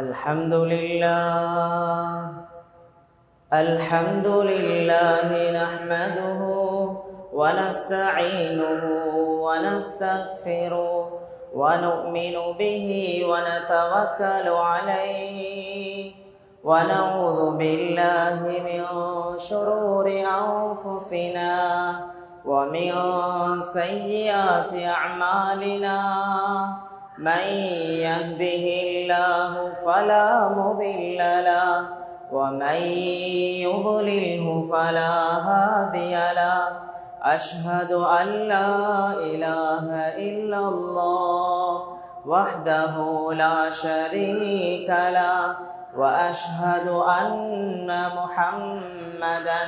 الحمد لله نحمده ونستعينه ونستغفره ونؤمن به ونتوكل عليه ونعوذ بالله من شرور أنفسنا ومن سيئات أعمالنا من يهده الله فلا مضل له ومن يضلله فلا هادي له أشهد أن لا إله إلا الله وحده لا شريك له وأشهد أن محمدا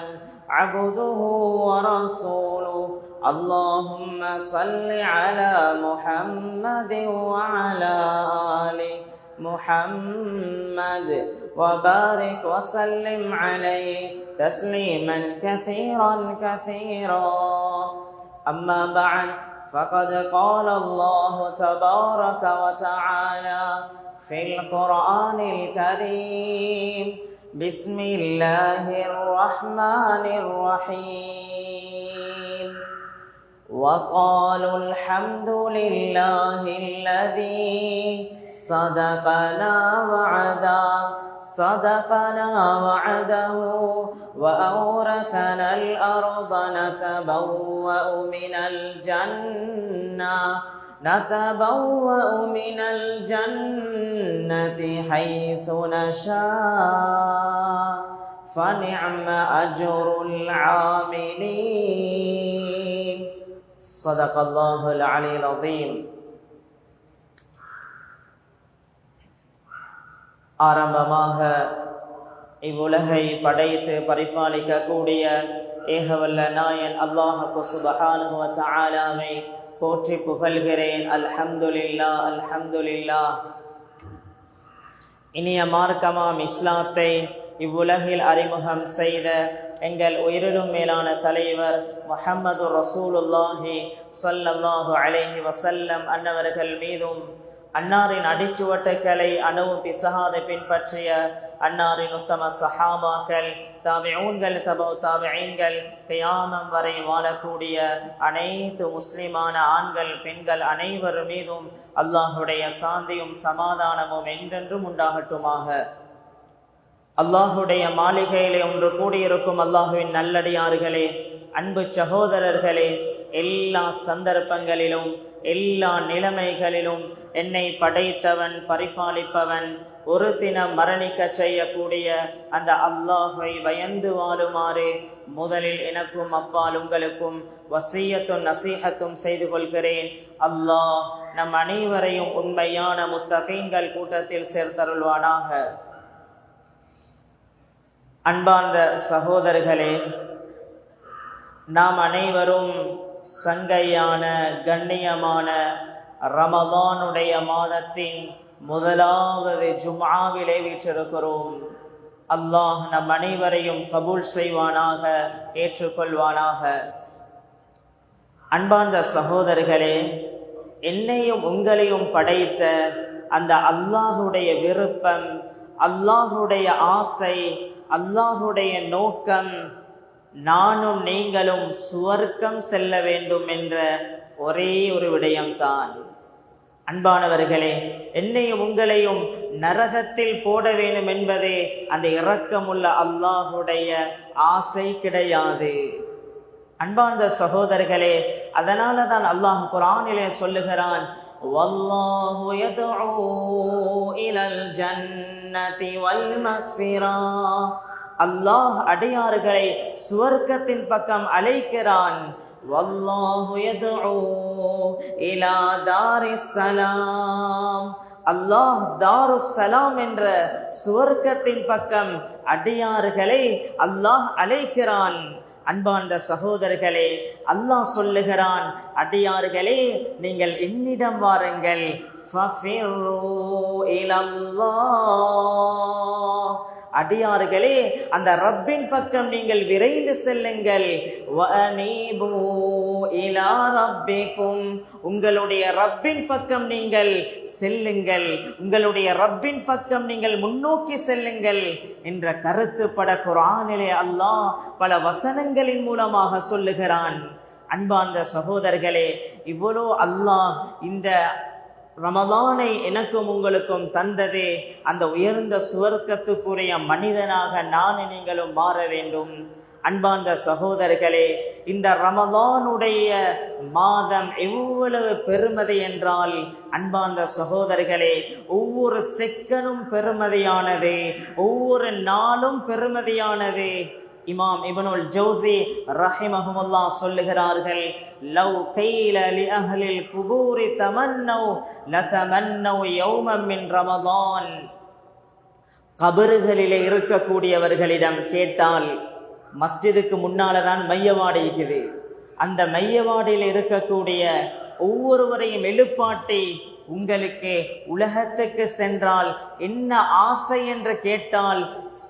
عبده ورسوله اللهم صل على محمد وعلى آل محمد وبارك وسلم عليه تسليما كثيرا أما بعد فقد قال الله تبارك وتعالى في القرآن الكريم بسم الله الرحمن الرحيم وقالوا الحمد لله الذي صدقنا وعده وأورثنا الأرض نتبوأ من الجنة حيث نشاء فنعم أجر العاملين صدق الله العلي العظيم. ஆரம்பமாக இவ்வுலகை படைத்து பரிபாலிக்க கூடிய ஏகவல்ல நாயன் அல்லாஹ் சுப்ஹானஹு வ தஆலாவை போற்றி புகழ்கிறேன். அல்ஹம்துலில்லாஹ் அல்ஹம்துலில்லாஹ். இனிய மார்க்கமாம் இஸ்லாத்தை இவ்வுலகில் அறிமுகம் செய்த எங்கள் உயிரிலும் மேலான தலைவர் முஹம்மது ரசூலுல்லாஹி ஸல்லல்லாஹு அலைஹி வஸல்லம் அன்னவர்கள் மீதும் அன்னாரின் அடிச்சுவட்டுக்களை அணுவும் பிசகாத பின்பற்றிய அன்னாரின் உத்தம சஹாபாக்கள் தாபிஊன்கள் தபவு தாபிஈன்கள் கியாமம் வரை வாழக்கூடிய அனைத்து முஸ்லிமான ஆண்கள் பெண்கள் அனைவர் மீதும் அல்லாஹுடைய சாந்தியும் சமாதானமும் என்றென்றும் உண்டாகட்டுமாக. அல்லாஹுடைய மாளிகையிலே ஒன்று கூடியிருக்கும் அல்லாஹுவின் நல்லடியார்களே, அன்பு சகோதரர்களே, எல்லா சந்தர்ப்பங்களிலும் எல்லா நிலைமைகளிலும் என்னை படைத்தவன் பரிபாலிப்பவன் ஒரு தினம் மரணிக்க செய்யக்கூடிய அந்த அல்லாஹை பயந்து வாழுமாறு முதலில் எனக்கும் அப்பால் உங்களுக்கும் வசியத்தும் நசீஹத்தும் செய்து கொள்கிறேன். அல்லாஹ் நம் அனைவரையும் உண்மையான முத்தகீன்கள் கூட்டத்தில் சேர்த்தருள்வானாக. அன்பார்ந்த சகோதரர்களே, நாம் அனைவரும் சங்கையான கண்ணியமான ரமதானுடைய மாதத்தின் முதலாவது ஜும்ஆவிலே வீற்றிருக்கிறோம். அல்லாஹ் நம் அனைவரையும் கபூல் செய்வானாக, ஏற்றுக்கொள்வானாக. அன்பார்ந்த சகோதரர்களே, என்னையும் உங்களையும் படைத்த அந்த அல்லாஹுடைய விருப்பம், அல்லாஹுடைய ஆசை, அல்லாஹுடைய நோக்கம் நானும் நீங்களும் சுவர்க்கம் செல்ல வேண்டும் என்ற ஒரே ஒரு விடயம்தான். அன்பானவர்களே, என்னையும் உங்களையும் நரகத்தில் போட வேண்டும் என்பதே அந்த இரக்கமுள்ள அல்லாஹுடைய ஆசை கிடையாது. அன்பார்ந்த சகோதரர்களே, அதனால தான் அல்லாஹ் குர்ஆனிலே சொல்லுகிறான், வல்லாஹு யதுஉ இலல் ஜன்னதி வல் மக்ஃபிரா. அல்லாஹ் அடியார்களை சுவர்க்கத்தின் பக்கம் அழைக்கிறான். வல்லாஹு யதுஉ இலா தாரிஸ் ஸலாம். அல்லாஹ் தாருஸ் ஸலாம் என்ற சுவர்க்கத்தின் பக்கம் அடியார்களை அல்லாஹ் அழைக்கிறான். அன்பார்ந்த சகோதரர்களே, அல்லாஹ் சொல்லுகிறான், அடியார்களே நீங்கள் என்னிடம் வாருங்கள். ஃபஃபிரு இலல்லாஹ். அடியார்களே, அந்த ரப்பின் பக்கம் நீங்கள் விரைந்து செல்லுங்கள். வஅனீபு இலா ரப்பிக்கும், உங்களுடைய ரப்பின் பக்கம் நீங்கள் செல்லுங்கள், உங்களுடைய ரப்பின் பக்கம் நீங்கள் முன்னோக்கி செல்லுங்கள் என்ற கருத்துப்பட குர்ஆனிலே அல்லாஹ் பல வசனங்களின் மூலமாக சொல்லுகிறான். அன்பார்ந்த சகோதரர்களே, இவ்வளோ அல்லாஹ் இந்த ரமலானை எனக்கும் உங்களுக்கும் தந்ததே அந்த உயர்ந்த சுவர்க்கத்துக்குரிய மனிதனாக நான் நீங்களும் மாற வேண்டும். அன்பார்ந்த சகோதரர்களே, இந்த ரமலானுடைய மாதம் எவ்வளவு பெருமதி என்றால், அன்பார்ந்த சகோதரர்களே, ஒவ்வொரு செகண்டும் பெருமதியானது, ஒவ்வொரு நாளும் பெருமதியானது. இமாம் இப்னுல் ஜௌஸி ரஹிமஹுல்லாஹ் சொல்லுகிறார்கள், லவ் கைல லி அஹ்லில் குபூரி தமன்னவ் லதமன்னவ் யௌமன் மின் ரமலான். கபறுகளிலே இருக்கக்கூடியவர்களிடம் கேட்டால், மஸ்ஜிதுக்கு முன்னால தான் மையவாடி இருக்குது, அந்த மையவாடியில் இருக்கக்கூடிய ஒவ்வொருவரையும் எழுப்பாட்டி உங்களுக்கு உலகத்துக்கு சென்றால் என்ன ஆசை என்று கேட்டால்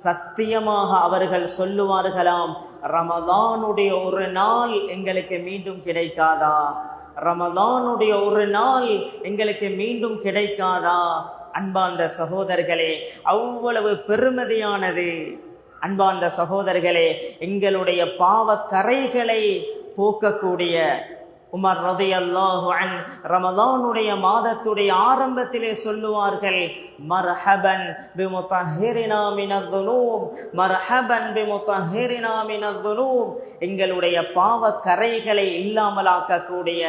சத்தியமாக அவர்கள் சொல்லுவார்களாம், ரமலானுடைய ஒரு நாள் எங்களுக்கு மீண்டும் கிடைக்காதா, ரமலானுடைய ஒரு நாள் எங்களுக்கு மீண்டும் கிடைக்காதா. அன்பார்ந்த சகோதரர்களே, அவ்வளவு பெருமதியானது. அன்பார்ந்த சகோதரர்களே, எங்களுடைய பாவ கரைகளை போக்கக்கூடிய உமர் ரலியல்லாஹு அன்ஹு ரமலானுடைய மாதத்துடைய ஆரம்பத்திலே சொல்லுவார்கள், மர்ஹபன் பிமுத்தஹிரினா மினதுனூப், மர்ஹபன் பிமுத்தஹிரினா மினதுனூப். எங்களுடைய பாவ கரைகளை இல்லாமலாக்கக்கூடிய,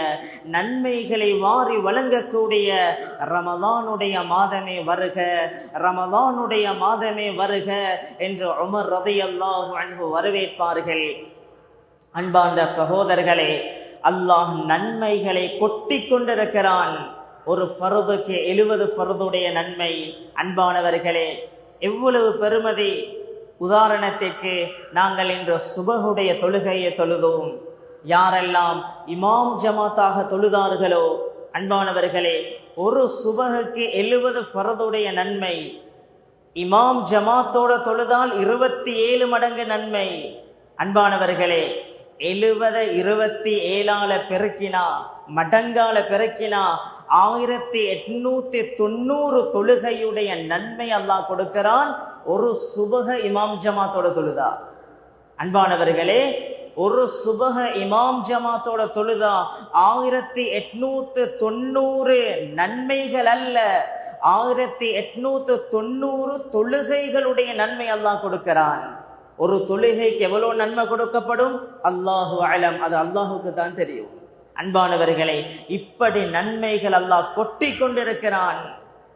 நன்மைகளை வாரி வழங்கக்கூடிய ரமலானுடைய மாதமே வருக, ரமலானுடைய மாதமே வருக என்று உமர் ரலியல்லாஹு அன்ஹு வரவேற்பார்கள். அன்பார்ந்த சகோதரர்களே, அல்லாஹ் நன்மைகளை கொட்டி கொண்டிருக்கிறான். ஒரு ஃபர்துக்கு 70 ஃபர்துடைய நன்மை. அன்பானவர்களே, எவ்வளவு பெருமதி. உதாரணத்திற்கு, நாங்கள் இன்று சுபஹுடைய தொழுகையை தொழுதோம். யாரெல்லாம் இமாம் ஜமாத்தாக தொழுதார்களோ, அன்பானவர்களே, ஒரு சுபஹுக்கு 70 ஃபர்துடைய நன்மை. இமாம் ஜமாத்தோட தொழுதால் 27 மடங்கு நன்மை. அன்பானவர்களே, 70 27 பெருக்கினா, மடங்கால பெருக்கினா 1890 தொழுகையுடைய நன்மை அல்லாஹ் கொடுக்கிறான். ஒரு சுபஹ இமாம் ஜமாத்தோட தொழுதா. அன்பானவர்களே, ஒரு சுபஹ இமாம் ஜமாத்தோட தொழுதா 1890 நன்மைகள் அல்ல, 1890 தொழுகைகளுடைய நன்மை அல்லாஹ் கொடுக்கிறான். ஒரு தொழுகைக்கு எவ்வளவு நன்மை கொடுக்கப்படும் அல்லாஹு அலம், அது அல்லாஹுக்கு தான் தெரியும். அன்பானவர்களே, இப்படி நன்மைகள் அல்லாஹ் கொட்டி கொண்டிருக்கிறான்.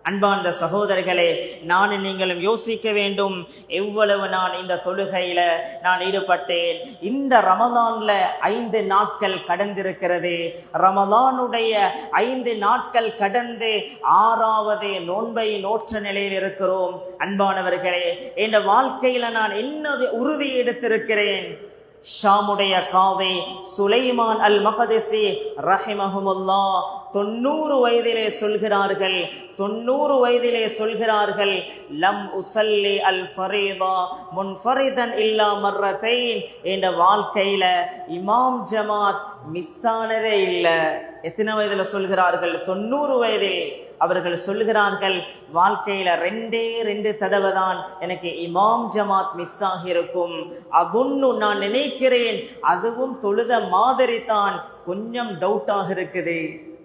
அன்பார்ந்த சகோதரர்களே, நான் நீங்களும் யோசிக்க வேண்டும், எவ்வளவு நான் இந்த தொழுகையில நான் ஈடுபட்டேன். இந்த ரமலான்ல 5 நாட்கள் கடந்திருக்கிறது. ரமலானுடைய 5 நாட்கள் கடந்து 6வது நோன்பை நோற்ற நிலையில் இருக்கிறோம். அன்பானவர்களே, இந்த வாழ்க்கையில நான் என்ன உறுதி எடுத்திருக்கிறேன். ஷாமுடைய காதை சுலைமான் அல் மக்திசி ரஹிமஹுல்லாஹ் 90 வயதிலே சொல்கிறார்கள், 90 வயதிலே சொல்கிறார்கள், லம் உஸல்லி அல் ஃபரீதா முன்ஃபரிதன் இல்லா மர்ரத்தைன். என்ற வாழ்க்கையில இமாம் ஜமாத் மிஸ் ஆனதே இல்லை. எத்தனை வயதுல சொல்கிறார்கள்? 90 வயதில் அவர்கள் சொல்கிறார்கள், வாழ்க்கையில 2 தடவை தான் எனக்கு இமாம் ஜமாத் மிஸ் ஆகியிருக்கும். அதுன்னு நான் நினைக்கிறேன், அதுவும் தொழுத மாதிரி தான், கொஞ்சம் டவுட்டாக இருக்குது.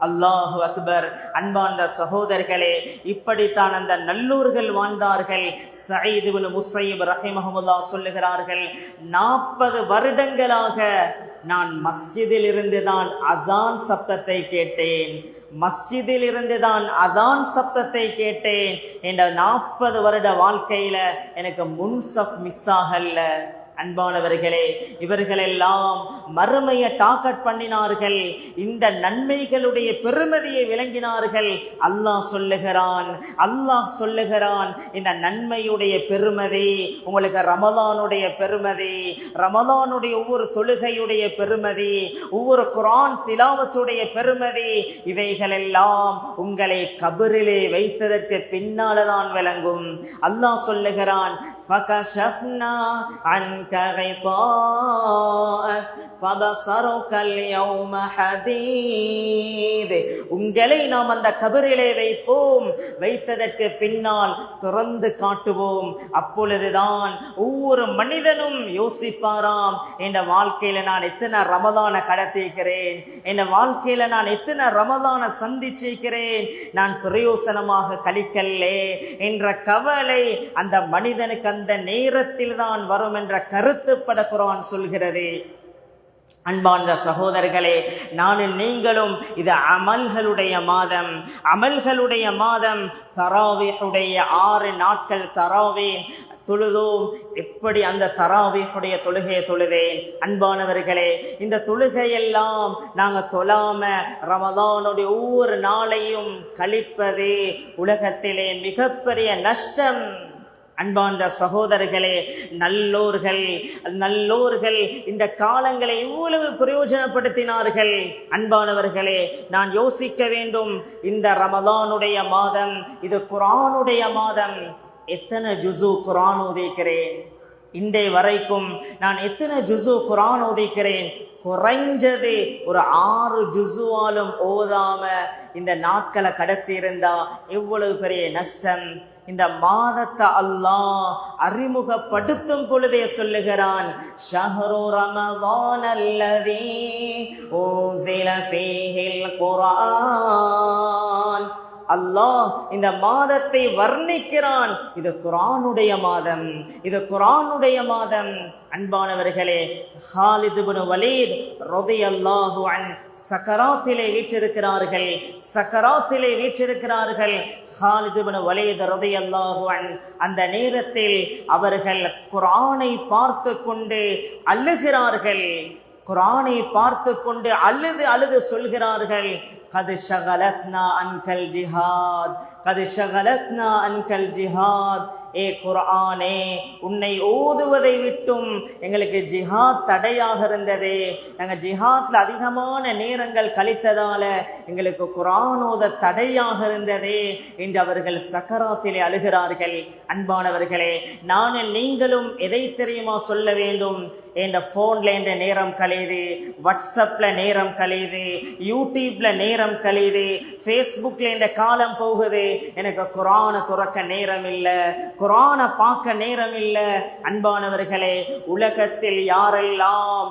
அல்லாஹு அக்பர். அன்பார்ந்த சகோதரர்களே, இப்படித்தான் அந்த நல்லூர்கள் வாழ்ந்தார்கள். சயீத் இப்னு முஸையிப் ரஹிமஹுல்லாஹ் சொல்லுகிறார்கள், 40 வருடங்களாக நான் மஸ்ஜிதில் இருந்து தான் அசான் சப்தத்தை கேட்டேன், மஸ்ஜிதில் இருந்து தான் அதான் சப்தத்தை கேட்டேன். என்ற 40 வருட வாழ்க்கையில எனக்கு முன்சப் மிஸ் ஆகல. அன்பானவர்களே, இவர்களெல்லாம் மறுமையை டார்கெட் பண்ணினார்கள், இந்த நன்மைகளுடைய பெருமதியை விளங்கினார்கள். அல்லாஹ் சொல்லுகிறான் இந்த நன்மையுடைய பெருமதி உங்களுக்கு ரமலானுடைய பெருமதி, ரமலானுடைய ஒவ்வொரு தொழுகையுடைய பெருமதி, ஒவ்வொரு குர்ஆன் திலாவத்துடைய பெருமதி, இவைகளெல்லாம் உங்களை கபரிலே வைத்ததற்கு பின்னால்தான் விளங்கும். அல்லாஹ் சொல்லுகிறான், فَكَشَفْنَا عَنْكَ غِطَاءَكَ فَبَصَرُكَ الْيَوْمَ حَدِيدٌ. உங்களை நாம் அந்த கபரிலே வைப்போம், வைத்ததற்கு பின்னால் திறந்து காட்டுவோம். அப்பொழுதுதான் ஒவ்வொரு மனிதனும் யோசிப்பாராம், என் வாழ்க்கையில நான் எத்தனை ரமலான கடத்திக்கிறேன், என் வாழ்க்கையில நான் எத்தனை ரமலான சந்திச்சிருக்கிறேன், நான் பிரயோசனமாக கழிக்கல்லே என்ற கவலை அந்த மனிதனுக்கு அந்த நேரத்தில் தான் வரும் என்ற கருத்துப்பட குர்ஆன் சொல்கிறது. அன்பார்ந்த சகோதரர்களே, நானும் நீங்களும் இது அமல்களுடைய மாதம். தராவீஹுடைய 6 நாட்கள் தராவீஹ் தொழுதோம். எப்படி அந்த தராவீஹுடைய தொழுகையை தொழுதேன்? அன்பானவர்களே, இந்த தொழுகையெல்லாம் நாங்கள் தொழாம ரமலானுடைய ஒவ்வொரு நாளையும் கழிப்பது உலகத்திலே மிகப்பெரிய நஷ்டம். அன்பார்ந்த சகோதரர்களே, நல்லோர்கள் இந்த காலங்களை இவ்வளவு பிரயோஜனப்படுத்தினார்கள். அன்பானவர்களே, நான் யோசிக்க வேண்டும், இந்த ரமலானுடைய மாதம், இது குர்ஆனுடைய மாதம். எத்தனை ஜுஸு குர்ஆன் ஓதிக்கிறேன்? இன்றைய வரைக்கும் நான் எத்தனை ஜுஸு குர்ஆன் ஓதிக்கிறேன்? குறைஞ்சது ஒரு 6 ஜுஸுவாலும் ஓதாம இந்த நாட்களை கடத்தி இருந்தா எவ்வளவு பெரிய நஷ்டம். இந்த மாதத்தை அல்லாஹ் அறிமுகப்படுத்தும் பொழுதே சொல்லுகிறான், ஷஹ்ரு ரமதான் அல்லதீ உன்ஸில ஃபீஹில் குர்ஆன். அல்லாஹ் இந்த மாதத்தை வர்ணிக்கிறான், இது குர்ஆனுடைய மாதம். அன்பானவர்களே, ஹாலித் இப்னு வலீத் ரலியல்லாஹு அன்ஹு சக்கராத்திலே வீற்றிருக்கிறார்கள். ஹாலித் இப்னு வலீத் ரலியல்லாஹு அன்ஹு அந்த நேரத்தில் அவர்கள் குர்ஆனை பார்த்து கொண்டு அழுகிறார்கள். குர்ஆனை பார்த்து கொண்டு அழுது சொல்கிறார்கள், கது ஷகலத்னா அன்கல் ஜிஹாத். ஏ குர்ஆனே, உன்னை ஓதுவதை விட்டும் எங்களுக்கு ஜிஹாத் தடையாக இருந்தது. நாங்கள் ஜிஹாத்ல அதிகமான நேரங்கள் கழித்ததால எங்களுக்கு குர்ஆன் ஓத தடையாக இருந்ததே என்று அவர்கள் சக்கராத்திலே அழுகிறார்கள். அன்பானவர்களே, நானும் நீங்களும் எதை தெரியுமா சொல்ல வேண்டும்? என் போன்ல என்ற நேரம் கழியுது, வாட்ஸ்அப்ல நேரம் கழியுது, யூடியூப்ல நேரம் கழியுது, ஃபேஸ்புக்ல என்ற காலம் போகுது. எனக்கு குர்ஆனை துறக்க நேரம் இல்லை, குர்ஆனை பார்க்க நேரம் இல்லை. அன்பானவர்களே, உலகத்தில் யாரெல்லாம்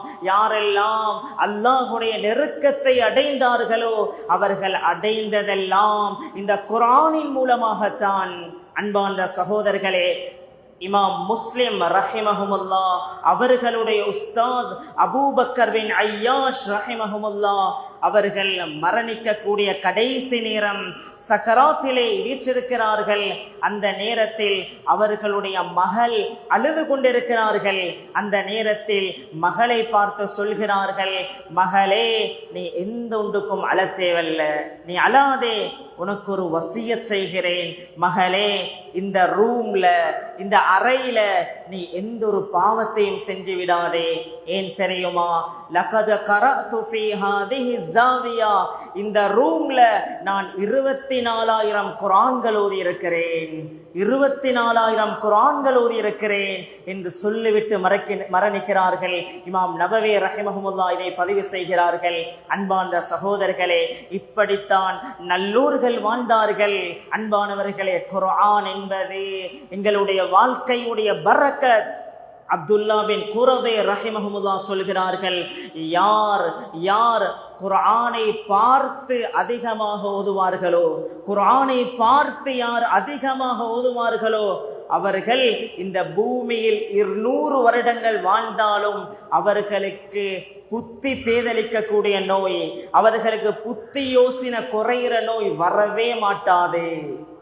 அல்லாஹ்வுடைய நெருக்கத்தை அடைந்தார்களோ அவர்கள் அடைந்ததெல்லாம் இந்த குர்ஆனின் மூலமாகத்தான். அன்பார்ந்த சகோதரர்களே, இமாம் முஸ்லிம் ரஹிமஹுமுல்லாஹ் அவர்களுடைய உஸ்தாத் அபூபக்கர் பின் ஐயாஷ் ரஹிமஹுமுல்லாஹ் அவர்கள் மரணிக்கக்கூடிய கடைசி நேரம் சக்கராத்திலே வீற்றிருக்கிறார்கள். அந்த நேரத்தில் அவர்களுடைய மகள் அழுது கொண்டிருக்கிறார்கள். அந்த நேரத்தில் மகளை பார்த்து சொல்கிறார்கள், மகளே, நீ எந்த ஒன்றுக்கும் அழ தேவல்ல, நீ அழாதே, உனக்கு ஒரு வசியத் செய்கிறேன். மகளே, இந்த ரூம்ல, இந்த அறையில நீ எந்த ஒரு பாவத்தையும் செஞ்சு விடாதே. ஏன் தெரியுமா? லகத் கரஅது ஃபீ ஹாதிஹி ஸாவியா, இந்த ரூம்ல நான் 24,000 குர்ஆன்கள் ஓதி இருக்கிறேன், 24,000 குர்ஆன்கள் ஓதி இருக்கிறேன் என்று சொல்லிவிட்டு மரணிக்கிறார்கள். இமாம் நபவி ரஹிமஹுமுல்லாஹ் இதை பதிவு செய்கிறார்கள். அன்பார்ந்த சகோதரர்களே, இப்படித்தான் நல்லோர்கள் வாழ்ந்தார்கள். அன்பானவர்களே, குர்ஆன் என்பது எங்களுடைய வாழ்க்கையுடைய பரக்கத். அப்துல்லா பின் குரதே ரஹிமஹுமுல்லாஹ் சொல்கிறார்கள், யார் குர்ஆனை பார்த்து அதிகமாக ஓதுவார்களோ, குர்ஆனை பார்த்து யார் அதிகமாக ஓதுவார்களோ அவர்கள் இந்த பூமியில் 200 வருடங்கள் வாழ்ந்தாலும் அவர்களுக்கு புத்தி பேதலிக்கக்கூடிய நோய், அவர்களுக்கு புத்தி யோசனை குறைகிற நோய் வரவே மாட்டாது.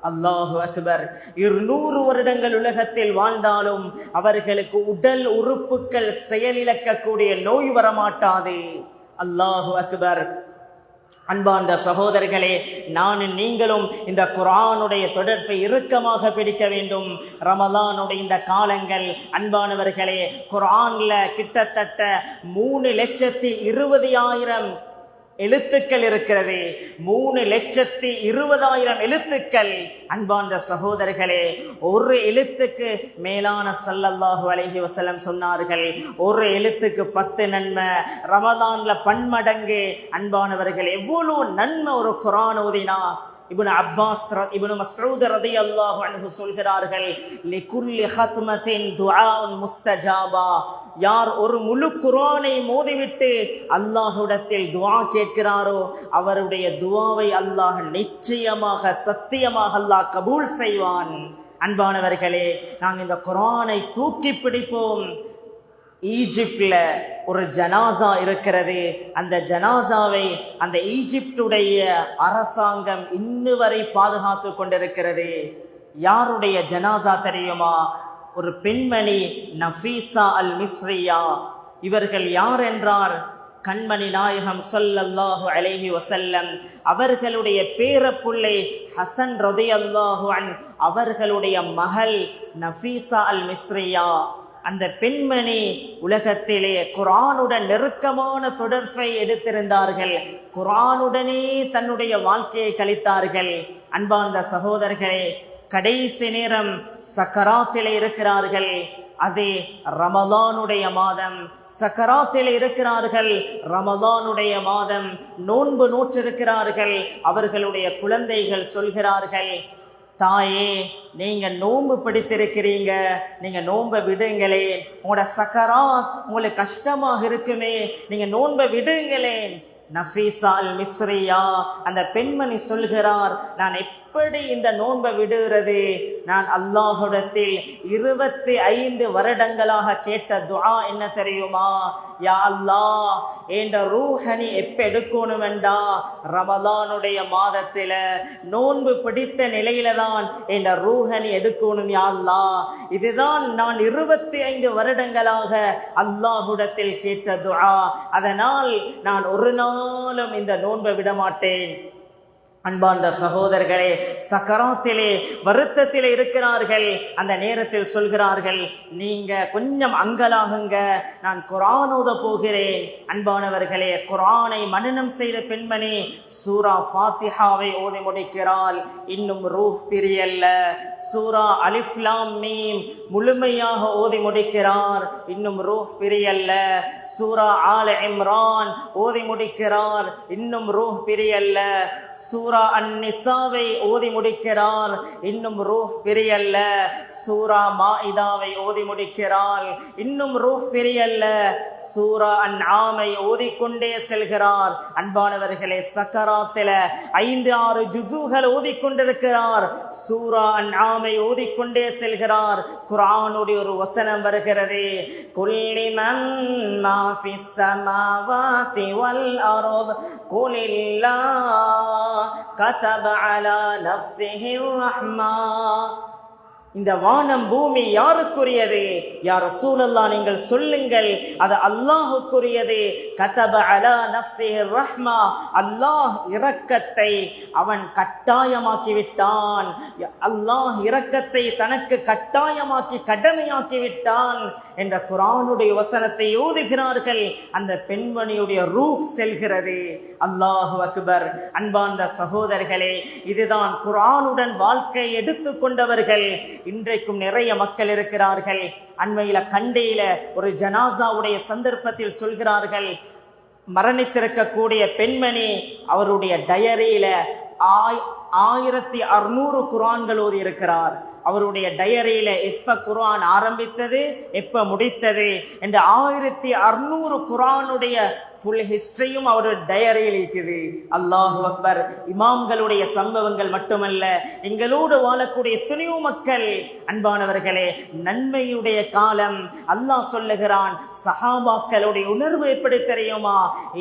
அல்லாஹு அக்பர். 200 வருடங்கள் உலகத்தில் வாழ்ந்தாலும் அவர்களுக்கு உடல் உறுப்புகள் செயலிழக்கக்கூடிய நோய் வரமாட்டாது. அல்லாஹு அக்பர். அன்பார்ந்த சகோதரர்களே, நானும் நீங்களும் இந்த குர்ஆனுடைய தொடர்பை இறுக்கமாக பிடிக்க வேண்டும். ரமலானுடைய இந்த காலங்கள் அன்பானவர்களே, குர்ஆன்ல கிட்டத்தட்ட 3,20,000 எழுத்துக்கள் இருக்கிறது. 3,20,000 எழுத்துக்கள். அன்பார்ந்த சகோதரர்களே, ஒரு எழுத்துக்கு மேலான ஸல்லல்லாஹு அலைஹி வஸல்லம் சொன்னார்கள், ஒரு எழுத்துக்கு 10 நன்மை, ரமலான்ல பன்மடங்கு. அன்பானவர்கள், எவ்வளவு நன்மை ஒரு குர்ஆன் ஓதினா. இப்னு அப்பாஸ் இப்னு மஸ்ஊத் ரலியல்லாஹு அன்ஹு சொல்கிறார்கள், லிகுல்லி ஹத்மத்தின் துஆஉன் முஸ்தஜாபா. யார் ஒரு முழு குர்ஆனை மோதிவிட்டு அல்லாஹ்விடத்தில் துஆ கேட்கிறாரோ அவருடைய துஆவை அல்லாஹ் நிச்சயமாக சத்தியமாக அல்லாஹ் கபூல் செய்வான். அன்பானவர்களே, நாங்கள் இந்த குர்ஆனை தூக்கி பிடிப்போம். ஈஜிப்ட்ல ஒரு ஜனாசா இருக்கிறது. அந்த ஜனாசாவை அந்த ஈஜிப்டுடைய அரசாங்கம் இன்னு வரை பாதுகாத்து கொண்டிருக்கிறது. யாருடைய ஜனாசா தெரியுமா? ஒரு பெண்மணி, நஃபீசா அல் மிஸ்ரியா. இவர்கள் யார் என்றார், கண்மணி நாயகம் ஸல்லல்லாஹு அலைஹி வஸல்லம் அவர்களுடைய பேரப்புள்ளை ஹசன் ரலியல்லாஹு அன்ஹு அவர்களுடைய மகள் நஃபீசா அல் மிஸ்ரியா. அந்த பெண்மணி உலகத்திலே குர்ஆனுடன் நெருக்கமான தொடர்பை எடுத்திருந்தார்கள். குர்ஆனுடனே தன்னுடைய வாழ்க்கையை கழித்தார்கள். அன்பார்ந்த சகோதரர்களே, கடைசி நேரம் சக்கராத்திலே இருக்கிறார்கள். அது ரமலானுடைய மாதம். சக்கராத்திலே இருக்கிறார்கள். ரமலானுடைய மாதம் நோன்பு நோற்றிருக்கிறார்கள். அவர்களுடைய குழந்தைகள் சொல்கிறார்கள், தாயே, நீங்க நோன்பு பிடித்திருக்கிறீங்க, நீங்க நோன்பை விடுங்களேன். உங்களோட சக்கராத் உங்களுக்கு கஷ்டமாக இருக்குமே, நீங்க நோன்பை விடுங்களேன். நஃபீசா அல் மிஸ்ரியா அந்த பெண்மணி சொல்கிறார், நான் எப்படி இந்த நோன்பை விடுகிறது? நான் அல்லாஹ்விடத்தில் 25 வருடங்களாக கேட்ட துஆ என்ன தெரியுமா? யா அல்லாஹ், என்ற ரூஹனி எப்ப எடுக்கணும் வேண்டா, ரமலானுடைய மாதத்தில நோன்பு பிடித்த நிலையில தான் என்ற ரூஹனி எடுக்கணும் யா அல்லாஹ். இதுதான் நான் 25 வருடங்களாக அல்லாஹ்விடத்தில் கேட்ட துஆ. அதனால் நான் ஒரு நாளும் இந்த நோன்பை விட மாட்டேன். அன்பார்ந்த சகோதரர்களே, சக்கராத்திலே வருத்தத்திலே இருக்கிறார்கள். அந்த நேரத்தில் சொல்கிறார்கள், நீங்க கொஞ்சம் அங்கலாகுங்க, நான் குர்ஆன் ஓத போகிறேன். அன்பானவர்களே, குர்ஆனை மனனம் செய்த பெண்மணி சூரா ஃபாத்திஹாவை ஓதி முடிக்கிறாள். இன்னும் ரூஹ் பிரியல்ல. சூரா அலிஃப் லாம் மீம் முழுமையாக ஓதி முடிக்கிறார். இன்னும் ரூஹ் பிரியல்ல. சூரா ஆல இம்ரான் ஓதி முடிக்கிறார். இன்னும் ரூஹ் பிரியல்ல. சூரா அன்-நிசாவை ஓதி முடிக்கிறார். இன்னும் ரூஹ் பிரியல்ல. சூரா மாஇதாவை ஓதி முடிக்கிறார். இன்னும் ரூஹ் பிரியல்ல. சூரா அன்ஆமை ஓதிக்கொண்டே செல்கிறார். அன்பானவர்களே, சக்கராத்தில 5-6 ஜுஸுகள் ஓதிக்கொண்டிருக்கிறார். சூரா அன்ஆமை ஓதிக்கொண்டே செல்கிறார். குர்ஆனுடைய ஒரு வசனம் வருகிறது, குல்லி மன் மா ஃபிஸ் ஸமாவாதி வல் அர்த் குலில்லாஹ் கதப அலா நஃப்ஸிஹி ரஹ்மா. இந்த வானம் பூமி யாருக்குரியது? யா ரசூலல்லாஹ், நீங்கள் சொல்லுங்கள், அது அல்லாஹ்வுக்குரியது. கதப அலா நஃப்ஸிஹி ரஹ்மா, அல்லாஹ் இரக்கத்தை அவன் கட்டாயமாக்கி விட்டான். அல்லாஹ் இரக்கத்தை தனக்கு கட்டாயமாக்கி கடமையாக்கி விட்டான் என்ற குர்ஆனுடைய வசனத்தை ஓதுகிறார்கள். அந்த பெண்மணியுடைய ரூஹ் செல்கிறது. அல்லாஹு அக்பர். அன்பார்ந்த சகோதரர்களே, இதுதான் குர்ஆனுடன் வாழ்க்கை எடுத்துக்கொண்டவர்கள். இன்றைக்கும் நிறைய மக்கள் இருக்கிறார்கள். அண்மையில கண்டையில ஒரு ஜனாசாவுடைய சந்தர்ப்பத்தில் சொல்கிறார்கள், மரணித்திருக்கக்கூடிய பெண்மணி அவருடைய டயரியில 1600 குர்ஆன்கள் ஓதி இருக்கிறார். அவருடைய டயரியில எப்ப குர்ஆன் ஆரம்பித்தது எப்ப முடித்தது என்ற 1600 குர்ஆனுடைய ஃபுல் ஹிஸ்டரியும் அவருடைய டயரியில் இருக்குது. அல்லாஹு அக்பர். இமாம்களுடைய சம்பவங்கள் மட்டுமல்ல, எங்களோடு வாழக்கூடிய எத்தனையோ மக்கள். அன்பானவர்களே, நன்மையுடைய காலம். அல்லாஹ் சொல்லுகிறான், சஹாபாக்களுடைய உணர்வு எப்படி தெரியுமா?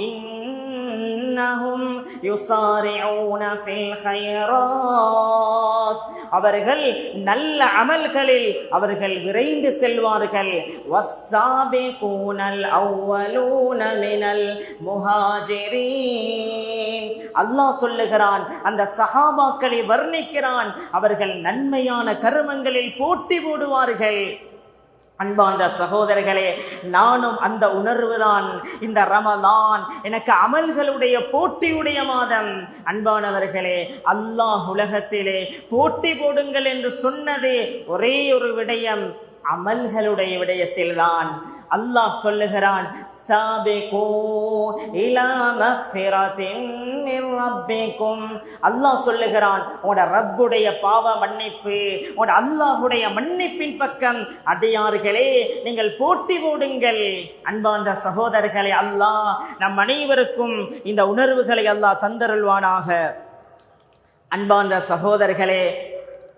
இன்னஹும் யுஸாரிஊன ஃபில் கைராத், அவர்கள் நல்ல அமல்களில் அவர்கள் விரைந்து செல்வார்கள். வஸ்ஸாபிகூனல் அவ்வலூன மினல் முஹாஜிரீன், அல்லாஹ் சொல்லுகிறான், அந்த சஹாபாக்களை வர்ணிக்கிறான், அவர்கள் நன்மையான கர்மங்களில் போட்டி போடுவார்கள். அன்பார்ந்த சகோதரர்களே, நானும் அந்த உணர்வுதான். இந்த ரமலான் எனக்கு அமல்களுடைய போட்டியுடைய மாதம். அன்பானவர்களே, அல்லாஹ் உலகத்திலே போட்டி போடுங்கள் என்று சொன்னது ஒரே ஒரு விடயம், அமல்களுடைய விடயத்தில்தான். அல்லாஹ் சொல்லுகிறான், சாபிகூ இலா மக்ஃபிரத்தின் மிர் ரப்பிக்கும், அல்லாஹ் சொல்லுகிறான், உங்களோட ரப்புடைய பாவ மன்னிப்பு, உங்களோட அல்லாஹுடைய மன்னிப்பின் பக்கம் அடியார்களே நீங்கள் போட்டி போடுங்கள். அன்பார்ந்த சகோதரர்களே, அல்லாஹ் நம் அனைவருக்கும் இந்த உணர்வுகளை அல்லாஹ் தந்தருள்வானாக. அன்பார்ந்த சகோதரர்களே,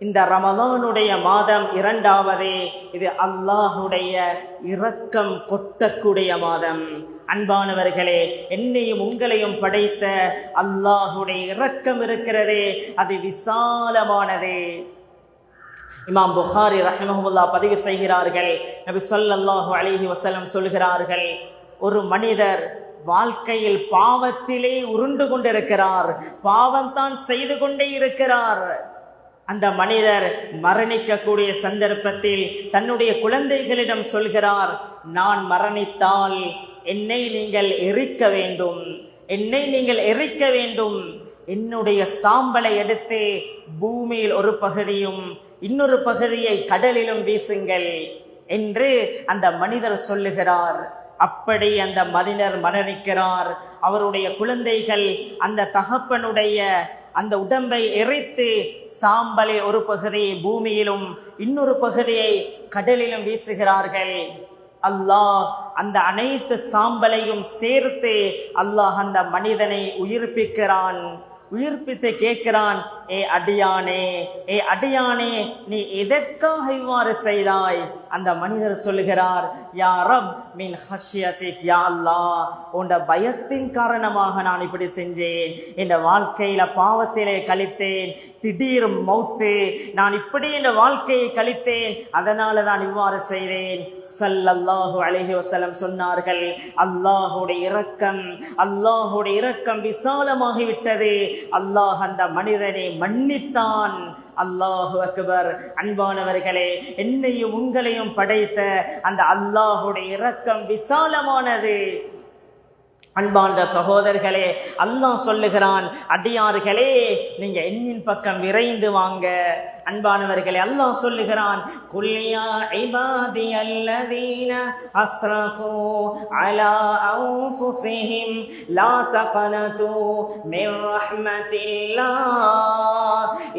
இந்த ரமலானுடைய மாதம் இரண்டாவது, இது அல்லாஹுடைய இரக்கம் கொட்டக்கூடிய மாதம். அன்பானவர்களே, என்னையும் உங்களையும் படைத்த அல்லாஹுடைய இரக்கம் இருக்கிறதே, அது விசாலமானது. இமாம் புகாரி ரஹிமஹுல்லாஹ் பதிவு செய்கிறார்கள், நபி ஸல்லல்லாஹு அலைஹி வஸல்லம் சொல்கிறார்கள், ஒரு மனிதர் வாழ்க்கையில் பாவத்திலே உருண்டு கொண்டிருக்கிறார், பாவம் தான் செய்து கொண்டே இருக்கிறார். அந்த மனிதர் மரணிக்கக்கூடிய சந்தர்ப்பத்தில் தன்னுடைய குழந்தைகளிடம் சொல்கிறார், நான் மரணித்தால் என்னை நீங்கள் எரிக்க வேண்டும், என்னை நீங்கள் எரிக்க வேண்டும். என்னுடைய சாம்பலை எடுத்து பூமியில் ஒரு பகுதியும் இன்னொரு பகுதியை கடலிலும் வீசுங்கள் என்று அந்த மனிதர் சொல்லுகிறார். அப்படி அந்த மனிதர் மரணிக்கிறார். அவருடைய குழந்தைகள் அந்த தகப்பனுடைய அந்த உடம்பை எரித்து சாம்பலை ஒரு பகுதியை பூமியிலும் இன்னொரு பகுதியை கடலிலும் வீசுகிறார்கள். அல்லாஹ் அந்த அனைத்து சாம்பலையும் சேர்த்து அல்லாஹ் அந்த மனிதனை உயிர்ப்பிக்கிறான். உயிர்ப்பித்து கேட்கிறான், ஏ அடியானே, ஏ அடியானே, நீ எதற்காக இவ்வாறு செய்தாய்? அந்த மனிதர் சொல்லுகிறார், யா ரப் மின் ஹஷ்யதிக், யா அல்லாஹ், உன்ட பயத்தின் காரணமாக நான் இப்படி செஞ்சேன். என் வாழ்க்கையில பாவத்திலே கழித்தேன், திடீர் மௌத்து, நான் இப்படி என் வாழ்க்கையை கழித்தேன், அதனால நான் இவ்வாறு செய்தேன். ஸல்லல்லாஹு அலைஹி வஸல்லம் சொன்னார்கள், அல்லாஹுடைய இரக்கம், அல்லாஹுடைய இரக்கம் விசாலமாகிவிட்டது. அல்லாஹ் அந்த மனிதனை மன்னித்தான். அல்லாஹு அக்பர். அன்பானவர்களே, என்னையும் உங்களையும் படைத்த அந்த அல்லாஹுடைய இரக்கம் விசாலமானது. அன்பார்ந்த சகோதரர்களே, அல்லாஹ் சொல்லுகிறான், அடியார்களே நீங்க என்னின் பக்கம் விரைந்து வாங்க. அன்பானவர்களே, அல்லாஹ் சொல்லுகிறான், குல் யா இபாதியல்லதீன அஸ்ரஃபு அலா அன்ஃபுஸிஹிம் லா தக்னது மிர் ரஹ்மத்தில்லாஹ்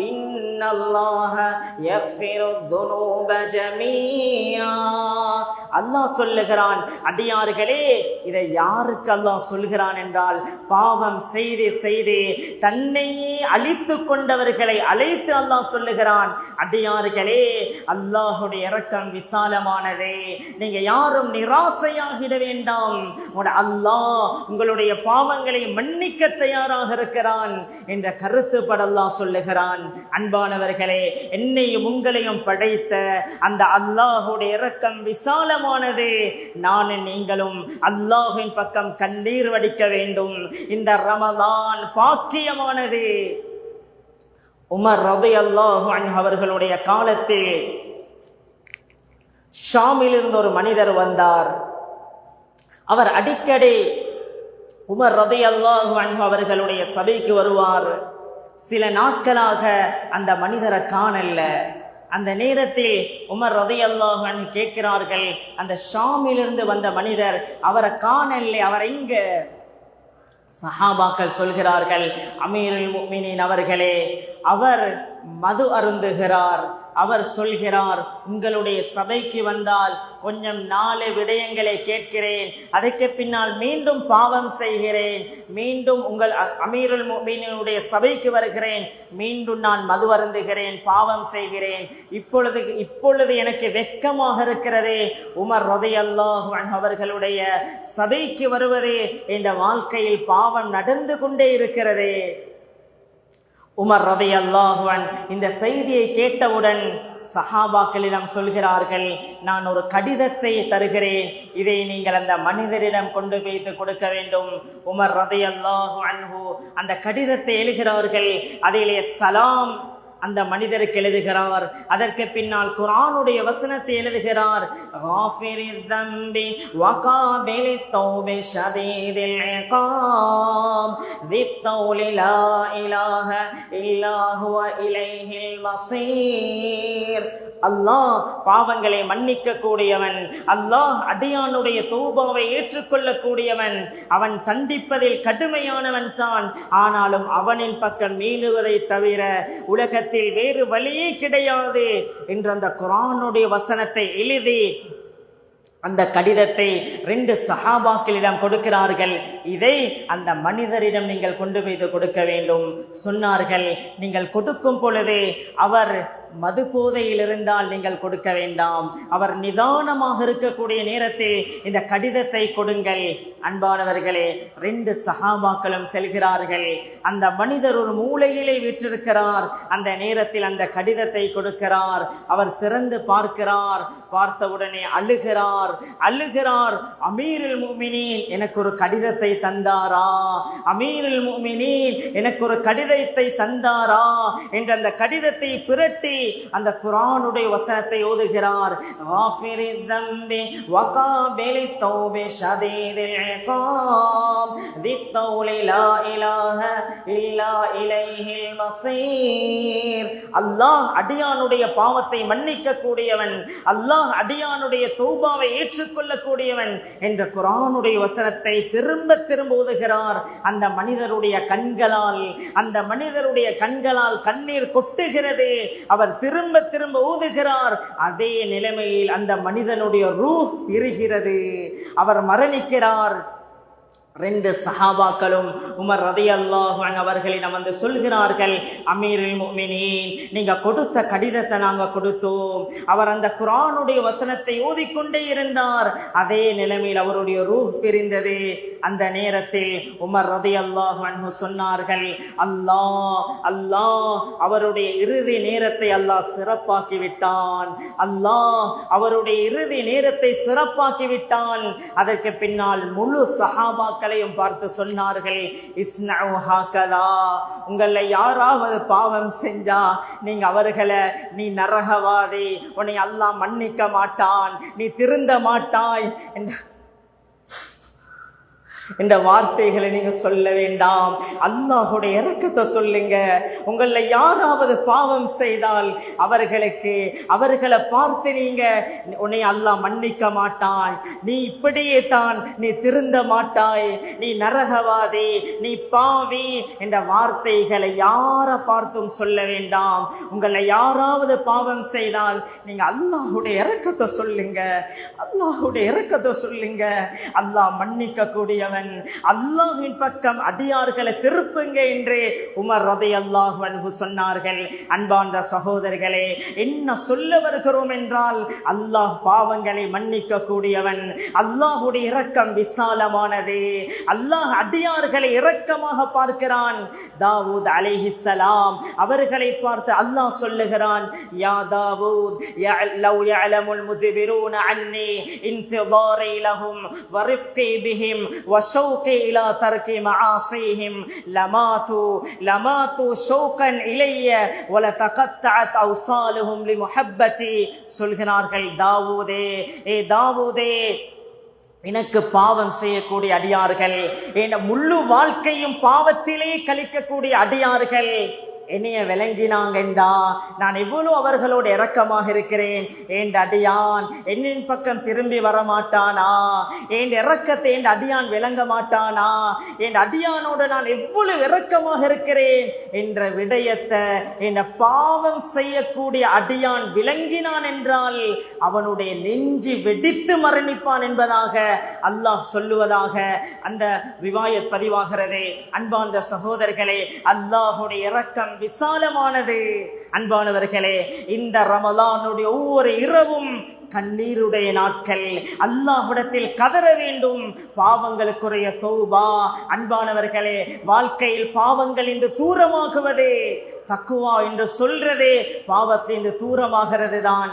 இன்னல்லாஹ யக்ஃபிருத் துனூப ஜமீஆ. அல்லாஹ் சொல்லுகிறான், அடியார்களே, இதை யாருக்கு அல்லாஹ் சொல்கிறான் என்றால், பாவம் செய்து செய்து தன்னையே அழித்து கொண்டவர்களை அழைத்து அல்லாஹ் சொல்லுகிறான், அடியார்களே, அல்லாஹுடைய இரக்கம் விசாலமானதே, நீங்க யாரும் நிராசையாகிட வேண்டாம், அல்லாஹ் உங்களுடைய பாவங்களை மன்னிக்க தயாராக இருக்கிறான் என்ற கருத்துப்பட அல்லாஹ் சொல்லுகிறான். அன்பானவர்களே, என்னையும் உங்களையும் படைத்த அந்த அல்லாஹுடைய இரக்கம் விசாலமானது. நான் நீங்களும் அல்லாஹ்வின் பக்கம் கண்ணீர் வடிக்க வேண்டும். இந்த ரமலான் பாக்கியமானது. உமர் ரலியல்லாஹு அன்ஹு அவர்களுடைய காலத்தில் ஷாமில் இருந்து ஒரு மனிதர் வந்தார். அவர் அடிக்கடி உமர் ரலியல்லாஹு அன்ஹு அவர்களுடைய சபைக்கு வருவார். சில நாட்களாக அந்த மனிதரை காணல. அந்த நேரத்தில் உமர் ரலியல்லாஹு அன்ஹு கேட்கிறார்கள், அந்த ஷாமிலிருந்து வந்த மனிதர், அவரை காணல, அவர் எங்க? சஹாபாக்கள் சொல்கிறார்கள், அமீருல் முஃமினீன் அவர்களே, அவர் மது அருந்துகிறார். அவர் சொல்கிறார், உங்களுடைய சபைக்கு வந்தால் கொஞ்சம் 4 விடயங்களை கேட்கிறேன், அதற்கு பின்னால் மீண்டும் பாவம் செய்கிறேன், மீண்டும் உங்கள் அமீருல் முஃமினீனுடைய சபைக்கு வருகிறேன், மீண்டும் நான் மது அருந்துகிறேன், பாவம் செய்கிறேன். இப்பொழுது எனக்கு வெட்கமாக இருக்கிறதே, உமர் ரலியல்லாஹு அன்ஹு அவர்களுடைய சபைக்கு வருவதே என்ற வாழ்க்கையில் பாவம் நடந்து கொண்டே இருக்கிறதே. உமர் ரலியல்லாஹு அன்ஹு இந்த செய்தியை கேட்டவுடன் சஹாபாக்களிடம் சொல்கிறார்கள், நான் ஒரு கடிதத்தை தருகிறேன், இதை நீங்கள் அந்த மனிதரிடம் கொண்டு வைத்து கொடுக்க வேண்டும். உமர் ரலியல்லாஹு அன்ஹு அந்த கடிதத்தை எழுதுகிறார்கள். அதிலே சலாம் அந்த மனிதருக்கு எழுதுகிறார். அதற்கு பின்னால் குர்ஆனுடைய வசனத்தை எழுதுகிறார். காஃபிரில் தம்பி வகாபிலித் தௌபி ஷதீதில் இகாம் தித்தௌலி லா இலாஹ இல்லா ஹுவ இலைஹில் மஸீர். அல்லாஹ் பாவங்களை மன்னிக்க கூடியவன், அல்லாஹ் அடியானுடைய தௌபாவை ஏற்றுக்கொள்ளக்கூடியவன், அவன் தண்டிப்பதில் கடுமையானவன் தான், ஆனாலும் அவனின் பக்கம் மீளுவதை தவிர உலகத்தில் வேறு வழியே கிடையாது என்ற அந்த குர்ஆனுடைய வசனத்தை எழுதி அந்த கடிதத்தை 2 சஹாபாக்களிடம் கொடுக்கிறார்கள். இதை அந்த மனிதரிடம் நீங்கள் கொண்டு போய் கொடுக்க வேண்டும். சொன்னார்கள், நீங்கள் கொடுக்கும் பொழுது அவர் மது போதையில் இருந்தால் நீங்கள் கொடுக்க வேண்டாம், அவர் நிதானமாக இருக்கக்கூடிய நேரத்தில் இந்த கடிதத்தை கொடுங்கள். அன்பானவர்களே, 2 சஹாபாக்களும் செல்கிறார்கள். அந்த மனிதர் ஒரு மூலையிலே வீற்றிருக்கிறார். அந்த நேரத்தில் அந்த கடிதத்தை கொடுக்கிறார். அவர் திறந்து பார்க்கிறார். பார்த்தவுடனே அழுகிறார். அமீருல் முஃமினீன் எனக்கு ஒரு கடிதத்தை தந்தாரா, அமீருல் முஃமினீன் எனக்கு ஒரு கடிதத்தை தந்தாரா என்ற அந்த கடிதத்தை பிரட்டி அந்த குர்ஆனுடைய வசனத்தை ஓதுகிறார். காஃபிரில் தம்பி வகாபிலித் தௌபி ஷதீதில் இகாம் தித்தௌலி லா இலாஹ இல்லா இலைஹில் மஸீர். அல்லாஹ் அடியானுடைய பாவத்தை மன்னிக்க கூடியவன், அல்லாஹ் அடியானுடைய தௌபாவை ஏற்றுக்கொள்ளக்கூடியவன் என்ற குர்ஆனுடைய வசனத்தை திரும்ப திரும்ப ஓதுகிறார். அந்த மனிதருடைய கண்களால் கண்ணீர் கொட்டுகிறது. அவர் திரும்ப திரும்ப ஊதுகிறார். அதே நிலைமையில் அந்த மனிதனுடைய ரூஹ் பிரிகிறது. அவர் மரணிக்கிறார். 2 சஹாபாக்களும் உமர் ரலியல்லாஹு அன்ஹு அவர்களிடம் வந்து சொல்கிறார்கள், அமீருல் முஃமினீன், நீங்க கொடுத்த கடிதத்தை நாங்க கொடுத்தோம். அவர் அந்த குர்ஆனுடைய வசனத்தை ஓதிக்கொண்டே இருந்தார். அதே நிலைமையில் அவருடைய ரூஹ் பிரிந்தது. அந்த நேரத்தில் உமர் ரலியல்லாஹு அன்ஹு சொன்னார்கள், அல்லாஹ் அவருடைய இறுதி நேரத்தை அல்லாஹ் சிறப்பாக்கி விட்டான். அல்லாஹ் அவருடைய இறுதி நேரத்தை சிறப்பாக்கி விட்டான். அதற்கு பின்னால் முழு சஹாபாக்களையும் பார்த்து சொன்னார்கள், இஸ்னஉ ஹாகதா, உங்களை யாராவது பாவம் செஞ்சா நீங்க அவர்களை, நீ நரகவாதி, உன்னை அல்லாஹ் மன்னிக்க மாட்டான், நீ திருந்த மாட்டாய் என்ற வார்த்தைகளை நீங்க சொல்ல வேண்டாம். அல்லாஹ்வுடைய இரக்கத்தை சொல்லுங்க. உங்களை யாராவது பாவம் செய்தால் அவர்களை பார்த்து நீங்க, உன்னை அல்லாஹ் மன்னிக்க மாட்டான், நீ இப்படியே தான், நீ திருந்த மாட்டாய், நீ நரகவாதி, நீ பாவி என்ற வார்த்தைகளை யாரை பார்த்தும் சொல்ல வேண்டாம். உங்களை யாராவது பாவம் செய்தால் நீங்க அல்லாஹ்வுடைய இரக்கத்தை சொல்லுங்க, அல்லாஹ்வுடைய இரக்கத்தை சொல்லுங்க. அல்லாஹ் மன்னிக்க கூடியவன். அல்லாஹ்வின் பக்கம் அடியார்களை திருப்புங்க என்று உமர் ரலியல்லாஹு அன்ஹு சொன்னார்கள். அன்பார்ந்த சகோதரர்களே, என்ன சொல்ல வருகிறோம் என்றால், அல்லாஹ் பாவங்களை மன்னிக்க கூடியவன். அல்லாஹ்வுடைய இரக்கம் விசாலமானது. அல்லாஹ் அடியார்களை இரக்கமாக பார்க்கிறான். தாவூத் அலைஹிஸ்ஸலாம் அவர்களை பார்த்து அல்லாஹ் சொல்லுகிறான், யா தாவூத் லவ் யஅலமுல் முத்பிரூன அன்னி இன்திதாரி லஹும் வரிஃப்கி பிஹிம் وشوقي إلى ترك معاصيهم لماتوا شوقا إلي ولتقطعت أوصالهم لمحبتي. சொல்கிறார்கள், தாவூதே, எனக்கு பாவம் செய்யக்கூடிய அடியார்கள், என் முழு வாழ்க்கையும் பாவத்திலே கழிக்கக்கூடிய அடியார்கள் என்னைய விளங்கினாங்கண்டா நான் எவ்வளவு அவர்களோடு இரக்கமாக இருக்கிறேன். என் அடியான் என்னின் பக்கம் திரும்பி வரமாட்டானா? என் இரக்கத்தை என் அடியான் விளங்க மாட்டானா? என் அடியானோடு நான் எவ்வளவு இரக்கமாக இருக்கிறேன் என்ற விடயத்தை என்ற பாவம் செய்யக்கூடிய அடியான் விளங்கினான் என்றால் அவனுடைய நெஞ்சு வெடித்து மரணிப்பான் என்பதாக அல்லாஹ் சொல்லுவதாக அந்த ரிவாயத் பதிவாகிறதே. அன்பார்ந்த சகோதரர்களே, அல்லாஹுடைய இரக்கம் விசாலமானது. அன்பானவர்களே, இந்த ரமலானுடைய ஒவ்வொரு இரவும் கண்ணீருடைய நாட்கள். அல்லாஹ்விடத்தில் கதற வேண்டும், பாவங்களுக்குரிய தௌபா. அன்பானவர்களே, வாழ்க்கையில் பாவங்கள் இந்த தூரமாகுவது தக்குவா என்று சொல்றதே பாவத்திலிருந்து தூரமாகிறது தான்.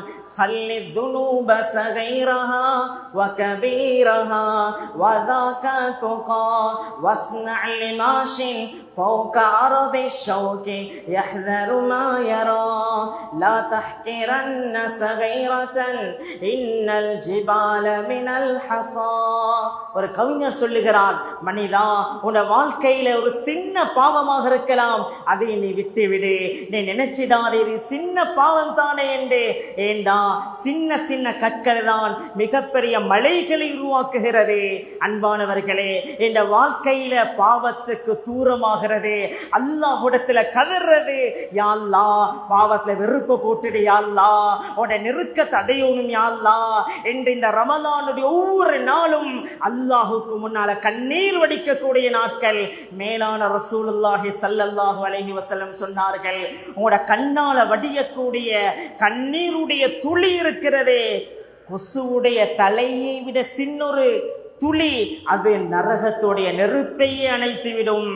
فوق عرض الشوك يحذر ما يرى لا تحقرن صغيرة إن الجبال من الحصى. ஒரு கவிஞர் சொல்லுகிறார், மனிதா, உன் வாழ்க்கையில ஒரு சின்ன பாவமாக இருக்கலாம், அதை நீ விட்டு விடு. நீ நினைச்சிடாதே இது சின்ன பாவம் தானே என்று. ஏண்டா சின்ன சின்ன கற்கள் தான் மிகப்பெரிய மலைகளை உருவாக்குகிறது. அன்பானவர்களே, இந்த வாழ்க்கையில பாவத்துக்கு தூரமாக அல்லாஹ்விடத்துல கதறது, யா அல்லாஹ் பாவத்துல வெறுப்ப போட்டுடு, யா அல்லாஹ் உன்னை நெருக்கத்தை அடையணும் யா அல்லாஹ் என்று இந்த ரமலானுடைய ஒவ்வொரு நாளும் அல்லாஹுக்கு முன்னால கண்ணீர் வடிக்கக்கூடிய நாட்கள். மேலான ரசூலுல்லாஹி ஸல்லல்லாஹு அலைஹி வஸல்லம் சொன்னார்கள், உங்களோட கண்ணால வடியக்கூடிய கண்ணீருடைய துளி இருக்கிறதே, கொசுவுடைய தலையை விட சின்னொரு துளி, அது நரகத்துடைய நெருப்பையே அணைத்துவிடும்.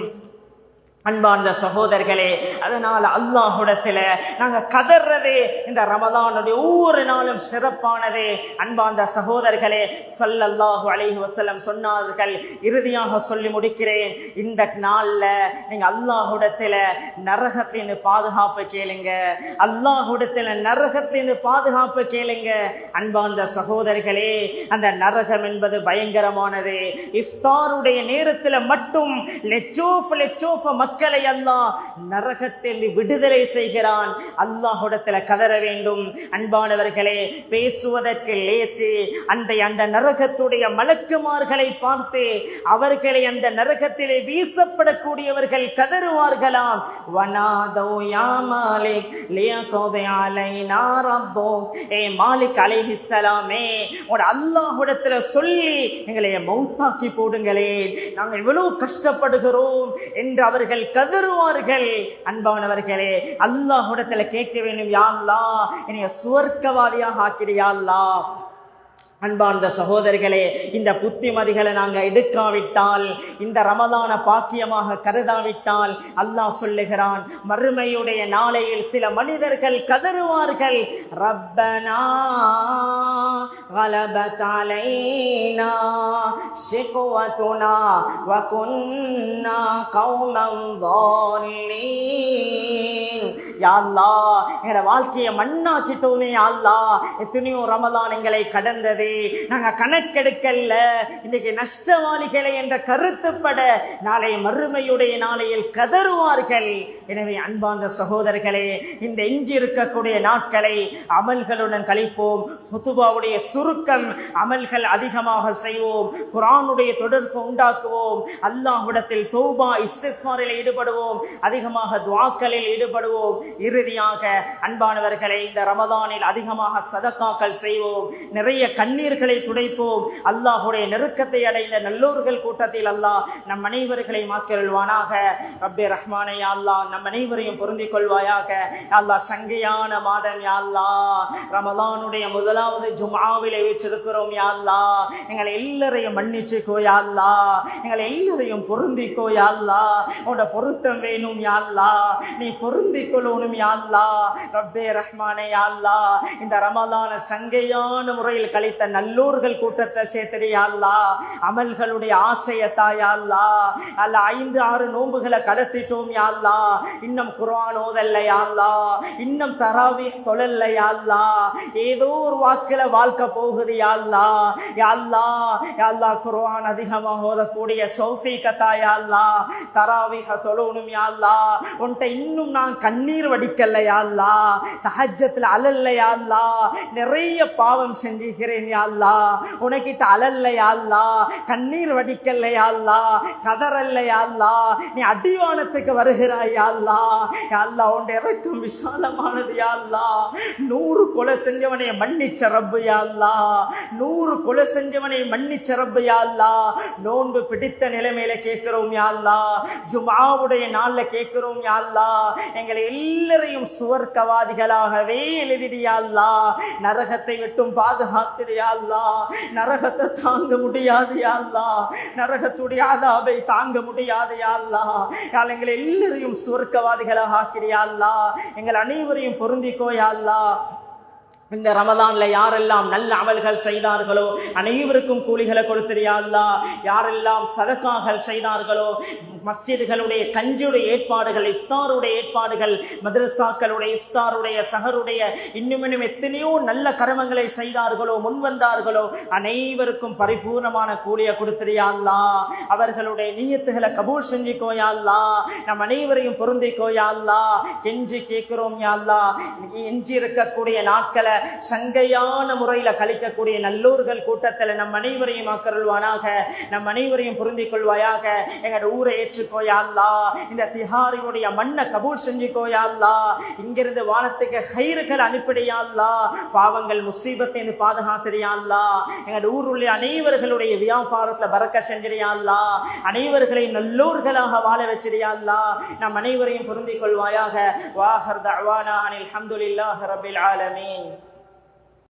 அன்பார்ந்த சகோதரர்களே, அதனால அல்லாஹ்விடத்துல நாங்க கதறதே இந்த ரமலானுடைய ஒவ்வொரு நாளும் சிறப்பானது. அன்பார்ந்த சகோதரர்களே, ஸல்லல்லாஹு அலைஹி வஸல்லம் சொன்னார்கள், இறுதியாக சொல்லி முடிக்கிறேன், இந்த நாள்ல நீங்க அல்லாஹ்விடத்துல நரகத்திலிருந்து பாதுகாப்பு கேளுங்க, அல்லாஹ்விடத்துல நரகத்திலிருந்து பாதுகாப்பு கேளுங்க. அன்பார்ந்த சகோதரர்களே, அந்த நரகம் என்பது பயங்கரமானது. இஃப்தாருடைய நேரத்துல மட்டும் லெச்சோஃப் மக்களை அல்லாஹ் நரகத்தில் விடுதலை செய்கிறான். அல்லாஹ்விடத்துல கதற வேண்டும். அன்பானவர்களே, பேசுவதற்கு லேசி. அந்த நரகத்துடைய மலக்குமார்களை பார்த்து அவர்களை அந்த நரகத்திலே வீசப்படக்கூடியவர்கள் கதறுவார்களாம், வனாதோ யா மாலிக் லியக்தி அலைனா ரப்புக். ஏ மாலிக் அலைஹிஸ்ஸலாமே, உங்க அல்லாஹ்விடத்துல சொல்லி எங்களை மௌத்தாக்கி போடுங்களே, நாங்கள் இவ்வளவு கஷ்டப்படுகிறோம் என்று அவர்கள் கதறுவார்கள். அன்பானவர்களே, அல்லாஹ்விடத்துல கேட்க வேண்டும், யா அல்லாஹ் என்னைய சுவர்க்கவாதியாக ஆக்கிடு யா அல்லாஹ். அன்பார்ந்த சகோதரர்களே, இந்த புத்திமதிகளை நாங்க எடுக்காவிட்டால், இந்த ரமலான பாக்கியமாக கருதாவிட்டால், அல்லாஹ் சொல்லுகிறான், மறுமையுடைய நாளையில் சில மனிதர்கள் கதறுவார்கள், ரப்பனா غلبت علينا شقوتنا وكنا قوما ضالين. யா அல்லாஹ், எங்களோட வாழ்க்கையை மண்ணாக்கிட்டோமே யா அல்லாஹ், எத்தனையோ ரமலான் எங்களை கடந்தது, நாங்க கணக்கெடுக்கல்ல, இன்னைக்கு நஷ்டவாளிகளை என்ற கருத்துப்பட நாளை மறுமையுடைய நாளையில் கதறுவார்கள். எனவே அன்பார்ந்த சகோதரர்களே, இந்த எஞ்சி இருக்கக்கூடிய நாட்களை அமல்களுடன் கழிப்போம். ஹுதுபாவுடைய சுருக்கம், அமல்கள் அதிகமாக செய்வோம், குர்ஆனுடைய தொடர்பு உண்டாக்குவோம், அல்லாஹ்விடத்தில் தௌபா இஸ்திக்ஃபாரில் ஈடுபடுவோம், அதிகமாக துஆக்களில் ஈடுபடுவோம். இறுதியாக அன்பானவர்களே, இந்த ரமதானில் அதிகமாக சதக்காக்கள் செய்வோம், நிறைய கண்ணீர்களை துடைப்போம். அல்லாஹ்வுடைய நெருக்கத்தை அடைந்த நல்லோர்கள் கூட்டத்தில் அல்லாஹ் நம் அனைவர்களை மாக்கியருள்வானாக. ரப்பே ரஹ்மானே, யா அல்லாஹ் நம் அனைவரையும் பொருந்திக் கொள்வாயாக. யா அல்லாஹ், சங்கையான மாதம் யா அல்லாஹ், ரமலானுடைய முதலாவது ஜும்ஆவிலே வீற்றிருக்கிறோம் யா அல்லாஹ், எங்களை எல்லாரையும் மன்னிச்சுக்கோ யா அல்லாஹ், எங்களை எல்லாரையும் பொருந்திக்கோ யா அல்லாஹ், உன்னோட பொருத்தம் வேணும் யா அல்லாஹ், நீ பொருந்திக் கொள்ளணும் யா அல்லாஹ். ரப்பே ரஹ்மானே, யா அல்லாஹ், இந்த ரமலான சங்கையான முறையில் கழித்த நல்லோர்கள் கூட்டத்தை சேர்த்துடு யா அல்லாஹ், அமல்களுடைய ஆசையத்தா யா அல்லாஹ். அல்ல 5-6 நோன்புகளை கடத்திட்டோம் யா அல்லாஹ், இன்னும் குர்ஆன் ஓதல்ல யா அல்லாஹ், இன்னும் தராவீஹ் தொழல்ல யா அல்லாஹ், ஏதோ ஒரு வாக்குல வாழ்க்கை போகுது யா அல்லாஹ். யா அல்லாஹ், யா அல்லாஹ், குர்ஆன் அதிகமாக ஓதக்கூடிய தௌஃபீகத்தா யா அல்லாஹ், தராவீஹ தொழணும் யா அல்லாஹ், உன்கிட்ட இன்னும் நான் கண்ணீர் வடிக்கல யா அல்லாஹ், தஹஜ்ஜத்ல அலல்ல யா அல்லாஹ், நிறைய பாவம் செஞ்சிருக்கிறேன் யா அல்லாஹ், உனக்கிட்ட அலல்ல யா அல்லாஹ், கண்ணீர் வடிக்கல யா அல்லாஹ், கதறல்ல யா அல்லாஹ், நீ அடிவானத்துக்கு வருகிறாய் யா அல்லாஹ். யா அல்லாஹ் உன்னுடைய இரக்கம் விசாலமானது யா அல்லாஹ். 100 கொலை செஞ்சவனை மன்னிச்ச ரப்பு யா அல்லாஹ். 100 கொலை செஞ்சவனை மன்னிச்ச ரப்பு யா அல்லாஹ். நோன்பு பிடித்த நிலைமையில கேட்கிறோம் யா அல்லாஹ். ஜும்ஆவுடைய நாள்ல கேட்கிறோம் யா அல்லாஹ். எங்களை எல்லாரையும் சுவர்க்கவாதிகளாகவே எழுதிடு யா அல்லாஹ். நரகத்தை விட்டும் பாதுகாத்திடு யா அல்லாஹ். நரகத்தை தாங்க முடியாது யா அல்லாஹ். நரகத்துடைய அதாபை தாங்க முடியாது யா அல்லாஹ். எங்களை எல்லாரையும் சுவர்க்கவாதிகளாக ஆக்கிடு யா அல்லாஹ். எங்கள் அனைவரையும் பொருந்திக்கோ யா அல்லாஹ். இந்த ரமதான்ல யாரெல்லாம் நல்ல அமல்கள் செய்தார்களோ அனைவருக்கும் கூலிகளை கொடுத்திரு யா அல்லாஹ். யாரெல்லாம் சதகாகள் செய்தார்களோ, மஸ்ஜிதுகளுடைய கஞ்சுடைய ஏற்பாடுகள், இஃப்தாருடைய ஏற்பாடுகள், மதரசாக்களுடைய இஃப்தாருடைய, சஹருடைய, இன்னும் எத்தனையோ நல்ல கர்மங்களை செய்தார்களோ, முன்வந்தார்களோ அனைவருக்கும் பரிபூர்ணமான கூலியை கொடுத்திரு யா அல்லாஹ். அவர்களுடைய நியத்துகளை கபூல் செஞ்சுக்கோ யா அல்லாஹ். நம் அனைவரையும் பொருந்திக்கோ யா அல்லாஹ். கெஞ்சி கேட்கிறோம் யா அல்லாஹ். எஞ்சி இருக்கக்கூடிய நாட்களை சங்கையான முறையில கழிக்கக்கூடிய நல்லோர்கள் கூட்டத்தில் நம் அனைவரையும் ஆக்கருள்வானாக. நம் அனைவரையும் பொருந்திக் கொள்வாயாக. எங்களோட ஊரை ஏற்றுக்கோயா அல்லாஹ். இந்த திஹாரியுடைய மண்ணை கபூல் செஞ்சுக்கோயா அல்லாஹ். இங்கிருந்து வானத்துக்கு ஹைர்கள் அனுப்பிடையா அல்லாஹ். பாவங்கள் முசீபத்தை பாதுகாத்திரியா அல்லாஹ். எங்களோட ஊருள்ள அனைவர்களுடைய வியாபாரத்துல பறக்க செஞ்சிடியா அல்லாஹ். அனைவர்களையும் நல்லோர்களாக வாழ வச்சிடியா அல்லாஹ். நம் அனைவரையும் பொருந்திக் கொள்வாயாக. வாஹர் தஅவானா அனில் ஹம்துலில்லாஹி ரப்பில் ஆலமீன்.